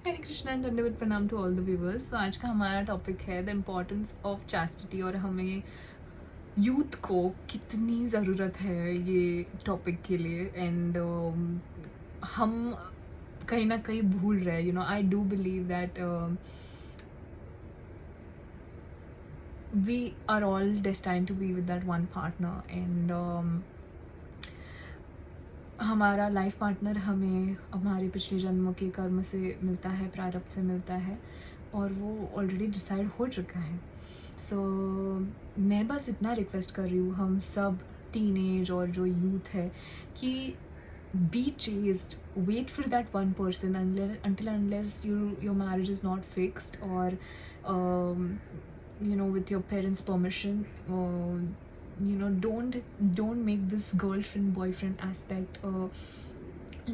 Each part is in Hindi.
हरे कृष्णा एंड दंडवत प्रणाम टू ऑल द व्यूवर्स। तो आज का हमारा टॉपिक है द इम्पोर्टेंस ऑफ चैस्टिटी, और हमें यूथ को कितनी ज़रूरत है ये टॉपिक के लिए। एंड हम कहीं ना कहीं भूल रहे हैं। I do believe that we are all destined to be with that one partner, and हमारा लाइफ पार्टनर हमें हमारे पिछले जन्मों के कर्म से मिलता है, प्रारब्ध से मिलता है, और वो ऑलरेडी डिसाइड हो चुका है। सो मैं बस इतना रिक्वेस्ट कर रही हूँ हम सब टीनेज और जो यूथ है कि be chaste, wait for that one person until unless your marriage is not fixed, or with your parents permission. Don't make this girlfriend boyfriend aspect a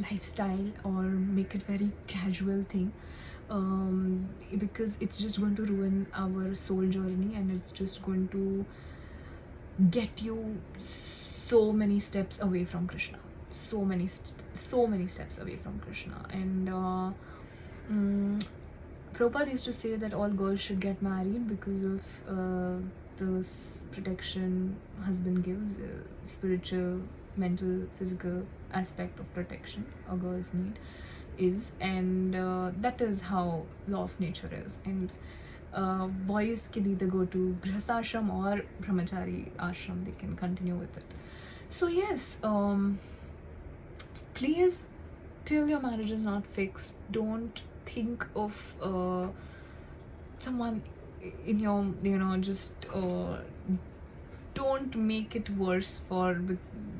lifestyle, or make it very casual thing, because it's just going to ruin our soul journey, and it's just going to get you so many steps away from Krishna, so many steps away from Krishna. And Prabhupada used to say that all girls should get married because of the protection husband gives, spiritual, mental, physical aspect of protection a girl's need is, and that is how law of nature is. And boys can either go to grihastha ashram or brahmachari ashram, they can continue with it. So yes, please, till your marriage is not fixed, don't think of someone in your, just don't make it worse for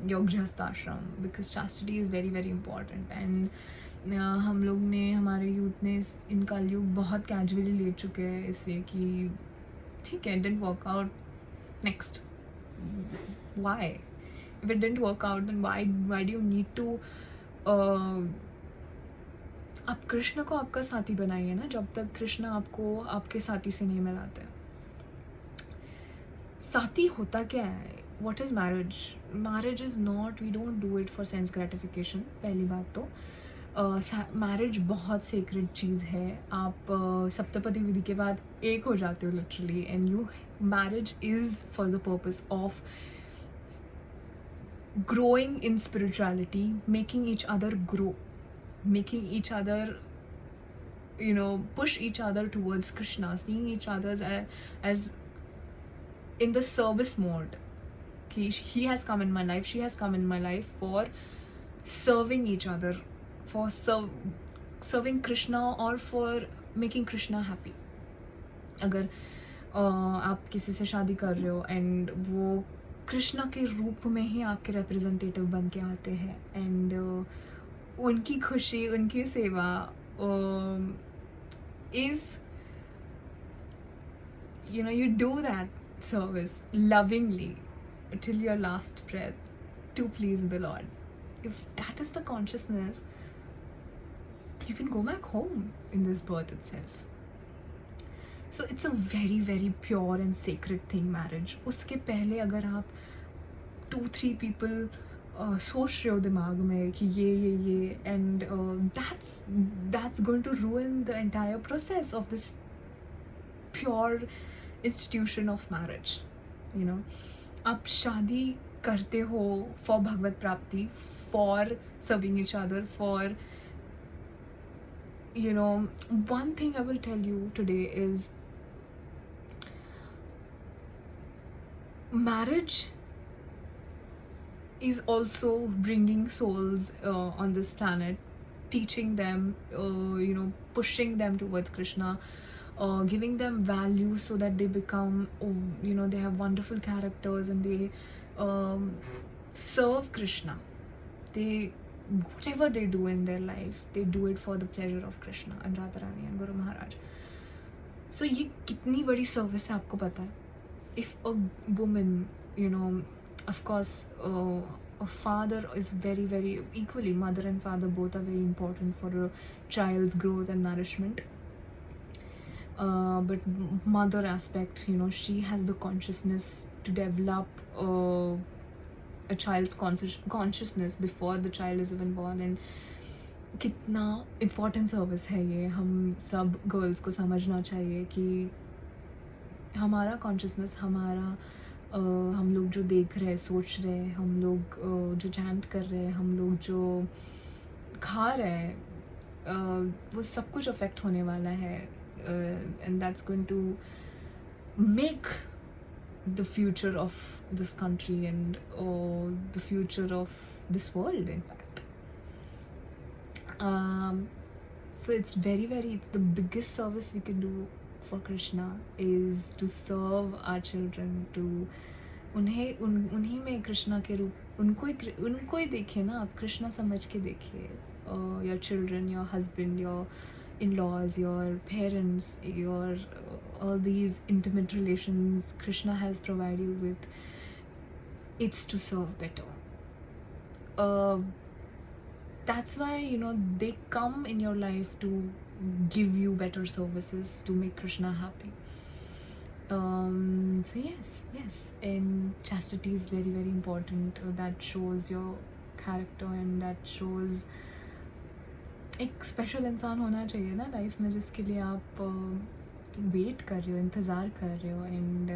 your grihastha ashram, because chastity is very very important. And हम लोग ने, हमारे यूथ ने इन कलयुग बहुत कैजुअली ले चुके हैं इसे कि ठीक है, didn't work out, next, why? If it didn't work out, then why do you need to आप कृष्ण को आपका साथी बनाइए ना, जब तक कृष्ण आपको आपके साथी से नहीं मिलाते। साथी होता क्या है? What is marriage? Marriage is not, we don't do it for sense gratification. पहली बात तो मैरिज बहुत सेक्रेड चीज़ है। आप सप्तपदी विधि के बाद एक हो जाते हो literally, and marriage is for the purpose of growing in spirituality, making each other grow, making each other, push each other towards Krishna, seeing each other as in the service mode. He has come in my life, she has come in my life for serving each other, for serving Krishna, or for making Krishna happy. अगर आप किसी से शादी कर रहे हो एंड वो कृष्णा के रूप में ही आपके रिप्रेजेंटेटिव बन के आते हैं, एंड उनकी खुशी, उनकी सेवा is, you do that service lovingly till your last breath to please the Lord. If that is the consciousness, you can go back home in this birth itself. So it's a very very pure and sacred thing, marriage. उसके पहले अगर आप 2-3 people सोच रहे हो दिमाग में कि ये and that's going to ruin the entire process of this pure institution of marriage. आप शादी करते हो for भगवत प्राप्ति, for serving each other, for one thing I will tell you today is marriage is also bringing souls on this planet, teaching them, pushing them towards Krishna, giving them values so that they become, they have wonderful characters, and they serve Krishna. They, whatever they do in their life, they do it for the pleasure of Krishna and Radharani and Guru Maharaj. So ये कितनी बड़ी सर्विस है आपको पता है? If a woman, of course, a father is very very equally, mother and father both are very important for a child's growth and nourishment, but mother aspect, she has the consciousness to develop a child's consciousness before the child is even born, and कितना इम्पोर्टेंट सर्विस है ये, हम सब गर्ल्स को समझना चाहिए कि हमारा कॉन्शियसनेस, हमारा हम लोग जो देख रहे हैं, सोच रहे हैं, हम लोग जो चैंट कर रहे हैं, हम लोग जो खा रहे हैं, वो सब कुछ अफेक्ट होने वाला है, and that's going to make the future of this country and the future of this world, in fact. So it's it's the biggest service we can do for Krishna is to serve our children, to उन्हीं में कृष्णा के रूप, उनको ही देखिए ना आप, कृष्णा समझ के देखिए. Your children, your husband, your in-laws, your parents, your all these intimate relations Krishna has provided you with, it's to serve better. That's why, they come in your life to give you better services, to make Krishna happy. So yes, and chastity is very, very important. That shows your character, and that shows एक स्पेशल इंसान होना चाहिए ना लाइफ में, जिसके लिए आप वेट कर रहे हो, इंतज़ार कर रहे हो, and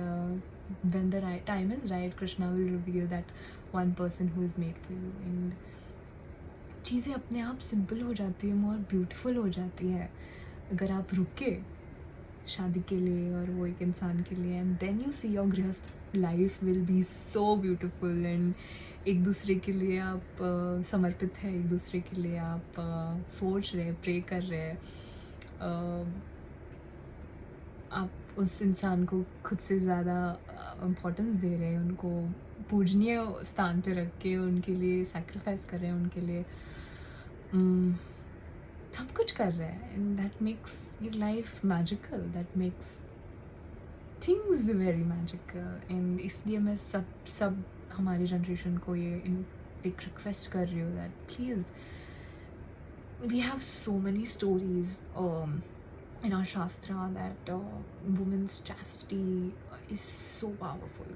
when the right time is right, Krishna will reveal that one person who is made for you, and चीज़ें अपने आप सिंपल हो जाती है, और ब्यूटीफुल हो जाती है अगर आप रुके शादी के लिए और वो एक इंसान के लिए, and then you see your गृहस्थ life will be so beautiful, and एक दूसरे के लिए आप समर्पित है, एक दूसरे के लिए आप सोच रहे, प्रे कर रहे, आप उस इंसान को खुद से ज़्यादा इम्पोर्टेंस दे रहे हैं, उनको पूजनीय स्थान पे रख के उनके लिए सैक्रिफाइस कर रहे हैं, उनके लिए सब कुछ कर रहे हैं, and that makes your life magical, that makes things very magical. And इसलिए मैं सब हमारी जनरेशन को ये एक रिक्वेस्ट कर रही हूँ that please, we have so many stories in our shastra that women's chastity is so powerful.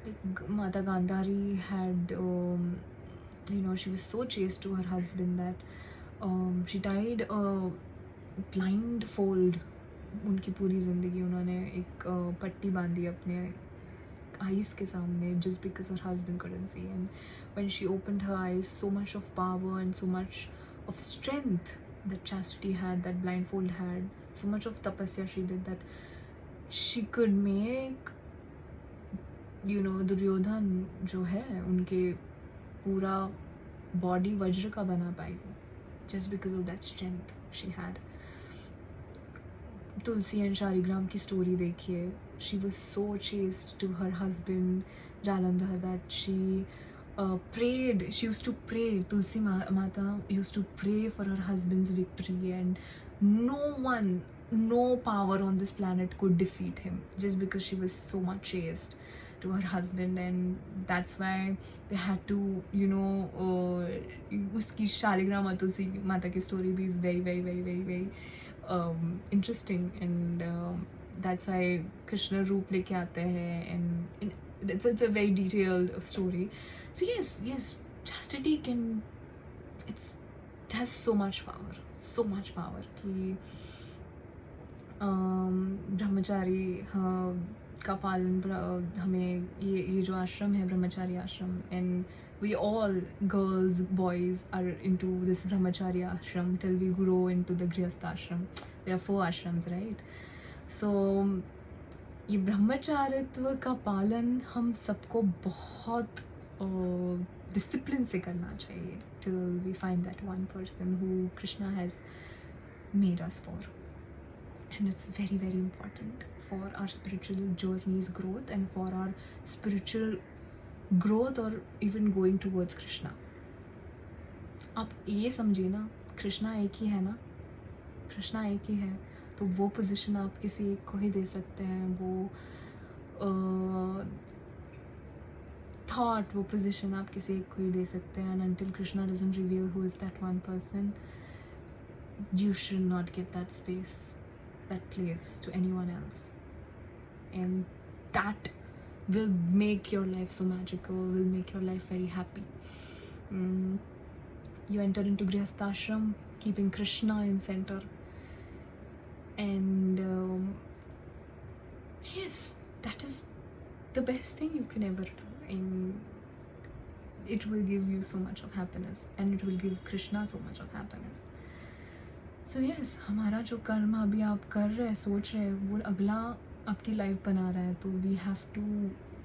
Like Mata Gandhari had, she was so chaste to her husband that she died blindfold. उनकी पूरी ज़िंदगी उन्होंने एक पट्टी बांधी अपने eyes के सामने, just because her husband couldn't see. And when she opened her eyes, so much of power and so much of strength that chastity had, that blindfold had, so much of tapasya she did, that she could make, Duryodhan जो है उनके पूरा बॉडी वज्र का बना पाई, just because of that strength she had. Tulsi and Shaligram की स्टोरी देखिए, she was so chaste to her husband Jalandhar that she prayed. She used to pray. Tulsi Mata used to pray for her husband's victory, and no power on this planet could defeat him, just because she was so much chaste to her husband. And that's why they had to, uski Shaligram और Tulsi Mata की story भी is very, very, very, very, very interesting, and that's why Krishna रूप लेके आते हैं, and it's a very detailed story. So yes, chastity it has so much power कि ब्रह्मचारी का पालन, हमें ये जो आश्रम है ब्रह्मचारी आश्रम, and we all girls, boys are into this brahmacharya ashram till we grow into the grihastha ashram. There are 4 ashrams, right? So ये ब्रह्मचारित्व का पालन हम सबको बहुत डिसिप्लिन से करना चाहिए, till we find that one person who Krishna has made us for. And it's very, very important for our spiritual journey's growth, and for our spiritual growth, or even going towards Krishna. आप ये समझिए ना, कृष्णा एक ही है ना, कृष्णा एक ही है, तो वो पोजीशन आप किसी एक को ही दे सकते हैं, वो थॉट, वो पोजीशन आप किसी एक को ही दे सकते हैं. And until Krishna doesn't reveal who is that one person, you should not give that space, that place to anyone else. And that will make your life so magical, will make your life very happy. you enter into Grihasthashram, keeping Krishna in center. And yes, that is the best thing you can ever do. And it will give you so much of happiness, and it will give Krishna so much of happiness. So yes, हमारा जो कर्म अभी आप कर रहे हैं, सोच रहे हैं, वो अगला आपकी लाइफ बना रहा है. तो we have to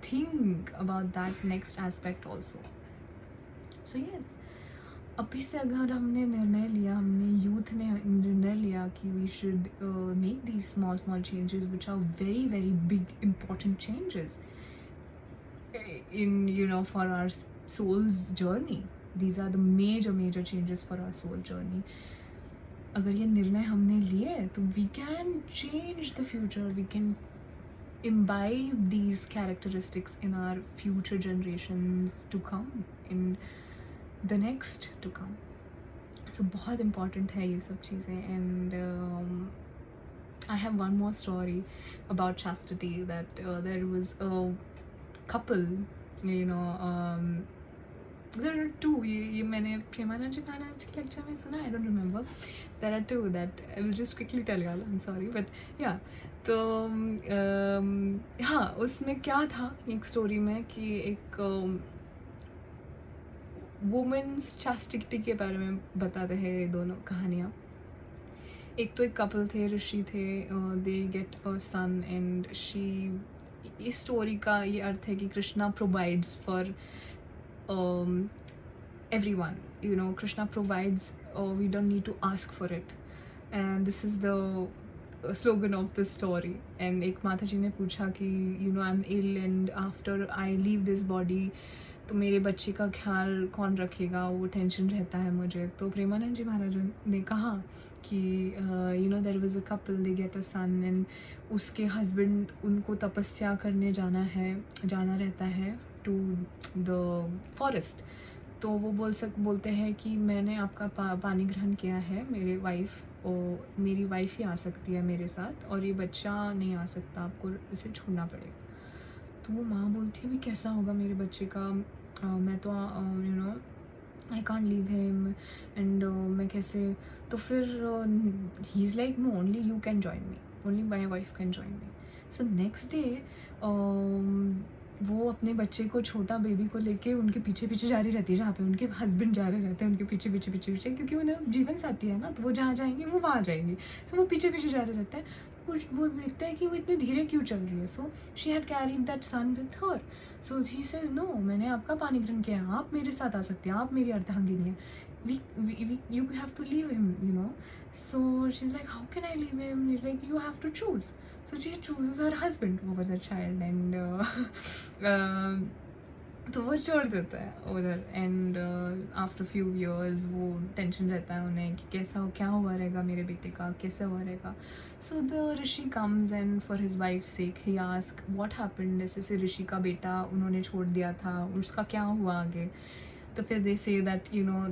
think about that next aspect also. So yes, अभी से अगर हमने निर्णय लिया, हमने यूथ ने निर्णय लिया कि we should make these small changes which are very very big important changes in for our soul's journey. These are the major changes for our soul journey. अगर ये निर्णय हमने लिए तो we can change the future, we can imbibe these characteristics in our future generations to come, in the next to come. So बहुत important है ये सब चीज़ें. And I have one more story about chastity, that there was a couple, there are two, ये मैंने प्रेमानंद जी महाराज की लेक्चर में सुना, I don't remember. There are two that I will just quickly tell you all, I'm sorry, but yeah. तो हाँ, उसमें क्या था एक स्टोरी में कि एक वुमेन्स चास्टिटी के बारे में बताते हैं ये दोनों कहानियाँ. एक तो एक कपल थे, ऋषि थे, they get a son and she. इस स्टोरी का ये अर्थ है कि Krishna provides for everyone, Krishna provides, we don't need to ask for it. And this is the slogan of the story. And एक माता जी ने पूछा कि I'm ill and after I leave this body, तो मेरे बच्चे का ख्याल कौन रखेगा, वो टेंशन रहता है मुझे. तो प्रेमानंद जी महाराज ने कहा कि there was a couple, they get a son, and उसके हस्बैंड उनको तपस्या करने जाना रहता है टू द फॉरेस्ट. तो वो बोलते हैं कि मैंने आपका पानी ग्रहण किया है, मेरी वाइफ ही आ सकती है मेरे साथ, और ये बच्चा नहीं आ सकता, आपको इसे छोड़ना पड़ेगा. तो वो माँ बोलती है भी कैसा होगा मेरे बच्चे का, मैं तो I can't leave him, and मैं कैसे. तो फिर he is like no, only you can join me, only my wife can join me. So next day वो अपने बच्चे को, छोटा बेबी को लेके उनके पीछे जा रही रहती है, जहाँ पे उनके हस्बैंड जा रहे रहते हैं उनके पीछे, क्योंकि उन्हें जीवन साथी है ना, तो वो जहाँ जाएंगे वो वहाँ जाएंगी. सो वो पीछे जा रहे रहते हैं. वो देखते हैं कि वो इतने धीरे क्यों चल रही है. So she had carried that son with her. So he says no, मैंने आपका पानी ग्रहण किया है, आप मेरे साथ आ सकते हैं, आप मेरी अर्धांगिनी है, you have to leave him. So she's like, how can I leave him? He's like, you have to choose. So she chooses her husband over the child, and तो वो छोड़ देता है उधर. एंड आफ्टर फ्यू इयर्स वो टेंशन रहता है उन्हें कि क्या हुआ रहेगा मेरे बेटे का, कैसे हुआ रहेगा. So the rishi comes and for his wife sake he ask what happened. जैसे ऋषि का बेटा उन्होंने छोड़ दिया था, उसका क्या हुआ आगे. तो फिर they say that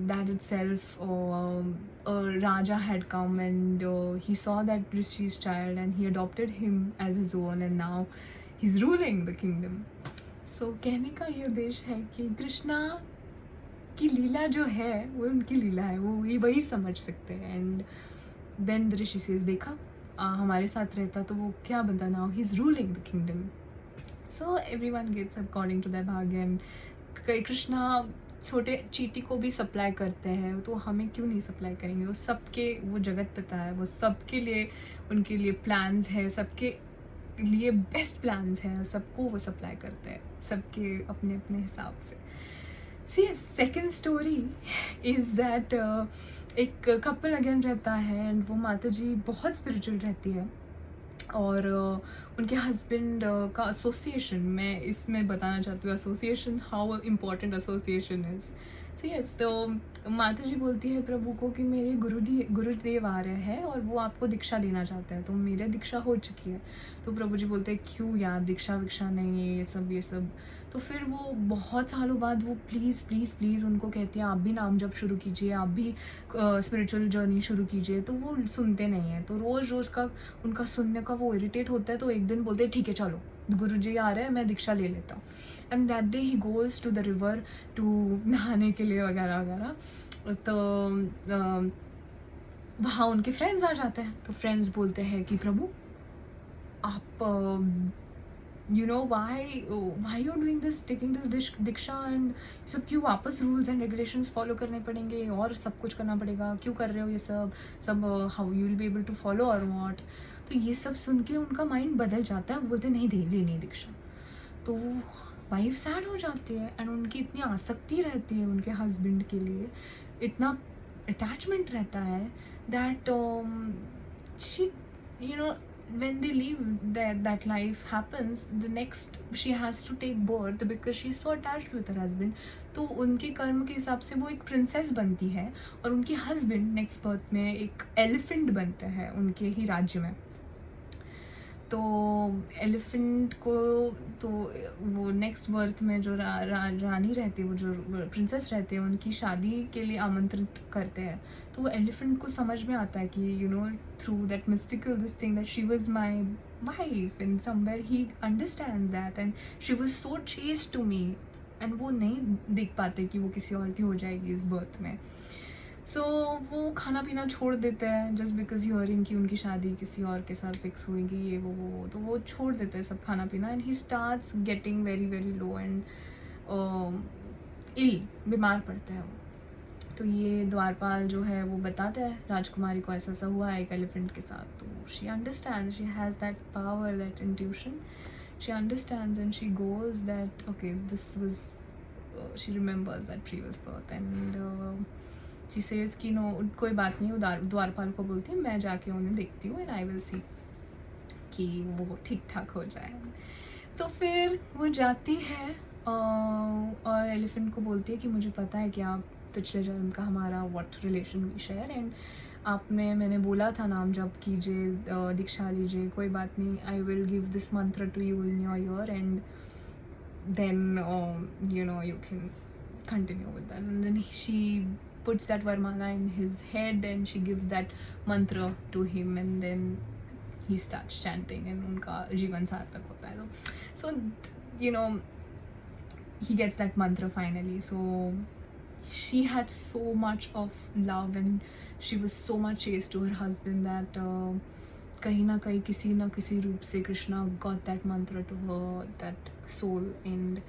that itself a Raja had come and he saw that Rishi's child and he adopted him as his own, and now he's ruling the kingdom. So कहने का ये उद्देश्य है कि कृष्णा की लीला जो है वो उनकी लीला है, वो वही समझ सकते हैं. And then the rishi says, देखा हमारे साथ रहता तो वो क्या बनता, now he is ruling the kingdom. So everyone gets according to that bhagya. And Krishna छोटे चींटी को भी सप्लाई करते हैं, तो हमें क्यों नहीं सप्लाई करेंगे. वो सबके, वो जगत पिता है, वो सबके लिए, उनके लिए प्लान्स है, सबके लिए बेस्ट प्लान्स हैं, सबको वो सप्लाई करते हैं, सबके अपने अपने हिसाब से. सी सेकेंड स्टोरी इज़ दैट एक कपल अगेन रहता है, एंड वो माता जी बहुत स्पिरिचुअल रहती है, और उनके हस्बैंड का एसोसिएशन, मैं इसमें बताना चाहती हूँ association, how important association is. So yes, तो माता जी बोलती है प्रभु को कि मेरे गुरुदेव आ रहे हैं और वो आपको दीक्षा देना चाहते हैं. तो मेरे दीक्षा हो चुकी है. तो प्रभु जी बोलते हैं क्यों यार, दीक्षा विक्षा नहीं है, ये सब. तो फिर वो बहुत सालों बाद वो प्लीज़ उनको कहती हैं आप भी नाम जप शुरू कीजिए, आप भी स्पिरिचुअल जर्नी शुरू कीजिए. तो वो सुनते नहीं हैं. तो रोज़ का उनका सुनने का वो इरिटेट होता है. तो एक दिन बोलते हैं ठीक है चलो, गुरु जी आ रहे हैं, मैं दीक्षा ले लेता हूँ. And that day he goes to the river to नहाने के लिए वगैरह. तो वहाँ उनके फ्रेंड्स आ जाते हैं, तो फ्रेंड्स बोलते हैं कि प्रभु आप you know why you doing this, taking this Diksha and सब क्यों, वापस रूल्स एंड रेगुलेशंस फॉलो करने पड़ेंगे और सब कुछ करना पड़ेगा, क्यों कर रहे हो ये सब how you will be able to follow और वॉट। तो ये सब सुन के उनका माइंड बदल जाता है, वो बोलते नहीं दे लेनी दीक्षा। तो वाइफ सैड हो जाती है एंड उनकी इतनी आसक्ति रहती है उनके हस्बैंड के लिए, इतना अटैचमेंट रहता है that she, you know, when they leave that life happens, the next she has to take birth because she's so attached with her husband. तो उनके कर्म के हिसाब से वो एक प्रिंसेस बनती है और उनके हस्बैंड नेक्स्ट बर्थ में एक एलिफेंट बनते हैं उनके ही राज्य में। तो एलिफेंट को तो वो नेक्स्ट बर्थ में जो रानी रहती है, वो जो प्रिंसेस रहते हैं, उनकी शादी के लिए आमंत्रित करते हैं। तो वो एलिफेंट को समझ में आता है कि you know through that mystical this thing that she was my wife and somewhere he understands that and she was so chaste to me, and वो नहीं देख पाते कि वो किसी और की हो जाएगी इस बर्थ में। सो वो खाना पीना छोड़ देते हैं जस्ट बिकॉज हियरिंग कि उनकी शादी किसी और के साथ फिक्स होएगी, ये वो तो वो छोड़ देते हैं सब खाना पीना and he starts getting very very low and ill, बीमार पड़ता है वो। तो ये द्वारपाल जो है वो बताता है राजकुमारी को ऐसा हुआ है एक एलिफेंट के साथ। तो she understand, she has that power, that intuition, she understands and she goes that okay this was, she remembers that previous birth and she says कि नो कोई बात नहीं, द्वारपाल को बोलती है मैं जाके उन्हें देखती हूँ एंड आई विल सी कि वो ठीक ठाक हो जाए। तो फिर वो जाती है और एलिफेंट को बोलती है कि मुझे पता है कि आप पिछले जन्म का हमारा what relation we share and मैंने बोला था नाम जप कीजिए, दीक्षा लीजिए, कोई बात नहीं, I will give this mantra to you in your ear and then you know you can continue with that. And then she puts that varmala in his head and she gives that mantra to him and then he starts chanting and unka जीवन सार्थक होता है। So you know he gets that mantra finally. So she had so much of love and she was so much chaste to her husband that कहीं ना कहीं किसी ना किसी रूप से Krishna got that mantra to her, that soul. And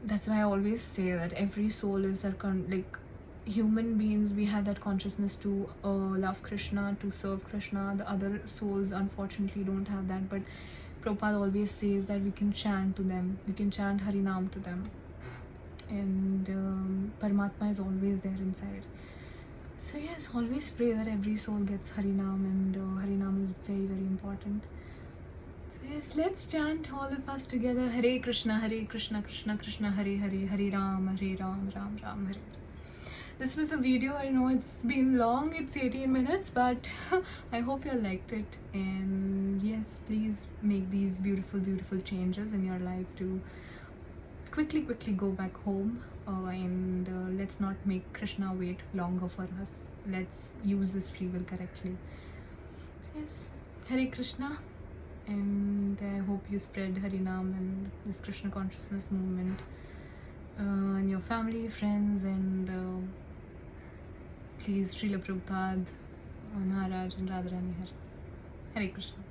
that's why I always say that every soul is like human beings, we have that consciousness to love Krishna, to serve Krishna. The other souls unfortunately don't have that, but Prabhupada always says that we can chant to them, we can chant Harinam to them, and Paramatma is always there inside. So yes, always pray that every soul gets Harinam, and Harinam is very very important. So yes, let's chant all of us together. Hare Krishna, Krishna Krishna Hare Hare, Hare Ram, Ram Ram, Hare. This was a video, I know it's been long, it's 18 minutes, but I hope you liked it. And yes, please make these beautiful changes in your life to quickly go back home, and let's not make Krishna wait longer for us. Let's use this free will correctly. So yes, Hare Krishna. And I hope you spread Harinam and this Krishna consciousness movement in your family, friends, and please Srila Prabhupada, Maharaj and Radharani Hare Krishna.